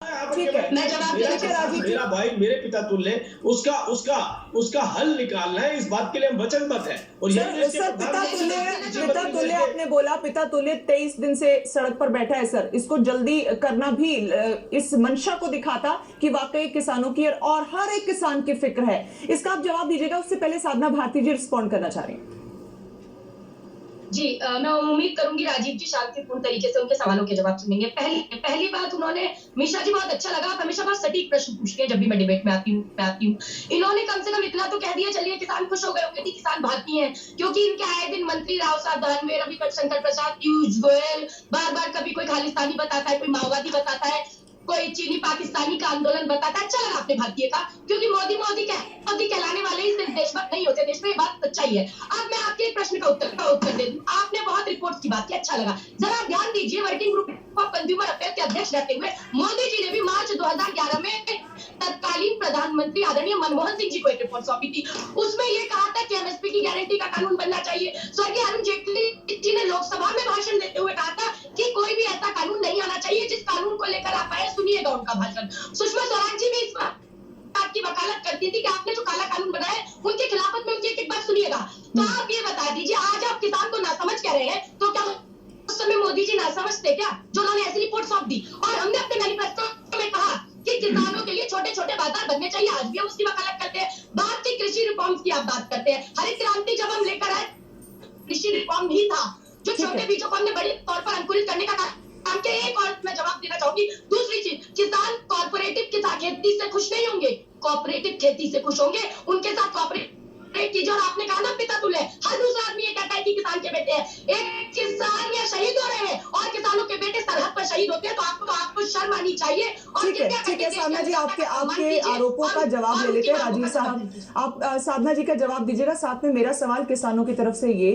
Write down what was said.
ठीक है, मैं जवाब देना चाहता हूँ। मेरा भाई मेरे पिता तुल्य, उसका उसका उसका हल निकालना है, इस बात के लिए हम वचनबद्ध हैं। और सर पिता तुल्य आपने बोला, पिता तुल्य 23 दिन से सड़क पर बैठा है सर, इसको जल्दी करना भी इस मंशा को दिखाता कि वाकई किसानों की और हर एक किसान की फिक्र है। इसका आप जवाब दीजिएगा, उससे पहले साधना भारती जी रिस्पॉन्ड करना चाह रही हैं। जी मैं उम्मीद करूंगी राजीव जी शांतिपूर्ण तरीके से उनके सवालों के जवाब सुनेंगे। पहली बात उन्होंने, मिश्रा जी बहुत अच्छा लगा, आप हमेशा बहुत सटीक प्रश्न पूछते हैं जब भी मैं डिबेट में आती हूँ। इन्होंने कम से कम इतना तो कह दिया, चलिए किसान खुश हो गए होंगे कि किसान भारतीय हैं, क्योंकि इनके आए दिन मंत्री राव साहब दानवे, रविशंकर प्रसाद, पीयूष गोयल बार कोई खालिस्तानी बताता है, कोई माओवादी बताता है, कोई चीनी पाकिस्तानी का आंदोलन बताता है। अच्छा लगा आपने भारतीय का, क्योंकि मोदी कहलाने वाले ही सिर्फ देशभक्त नहीं होते, देश में ये बात सच्चाई है। अब मैं आपके एक प्रश्न का उत्तर दे दूं। आपने बहुत रिपोर्ट की बात की, अच्छा लगा। जरा ध्यान दीजिए, working group of consumer affair के अध्यक्ष रहते हुए मोदी जी ने भी मार्च 2011 में तत्कालीन प्रधानमंत्री आदरणीय मनमोहन सिंह जी को एक रिपोर्ट सौंपी थी। उसमें यह कहा था कि एमएसपी की गारंटी का कानून बनना चाहिए। स्वर्गीय अरुण जेटली जी ने लोकसभा में भाषण देते हुए कहा था कि कोई भी ऐसा कानून नहीं आना चाहिए जिस कानून को लेकर आप आए। सुनिएगा उनका भाषण। सुषमा स्वराज जी भी इस बात की वकालत करती थी कि आपने जो काला कानून बनाया उनके खिलाफत में उनकी एक बात सुनिएगा। तो आप ये बता दीजिए, आज आप किसान को नासमझ कह रहे हैं, तो क्या उस समय मोदी जी नासमझ थे क्या, जो उन्होंने ऐसी रिपोर्ट सौंप दी? और हमने अपने मैनिफेस्टो में कहा कि किसानों के लिए छोटे छोटे बाजार बनने चाहिए, आज भी हम उसकी वकालत करते हैं। बात की कृषि रिफॉर्म्स की आप बात करते हैं, हरित क्रांति जब हम लेकर आए, कृषि रिफॉर्म ही था जो छोटे बीजों को हमने बड़े तौर पर अंकुरित करने का काम किया। एक और मैं जवाब देना चाहूंगी। दूसरी चीज, किसान कॉर्पोरेटिव खेती से खुश नहीं होंगे, कोऑपरेटिव खेती से खुश होंगे, उनके साथ कॉर्पोरेट कीजिए। और आपने कहा ना पिता तुल्य, हर दूसरा आदमी ये कहता है कि किसान के बेटे हैं। एक किसान या शहीद हो रहे हैं और किसानों के बेटे सरहद पर शहीद होते हैं, तो आपको शर्म आनी चाहिए। ठीक है साधना जी, आपके आरोपों का जवाब ले लेते हैं। राजीव साहब, आप साधना जी का जवाब दीजिएगा, साथ में मेरा सवाल किसानों की तरफ से ये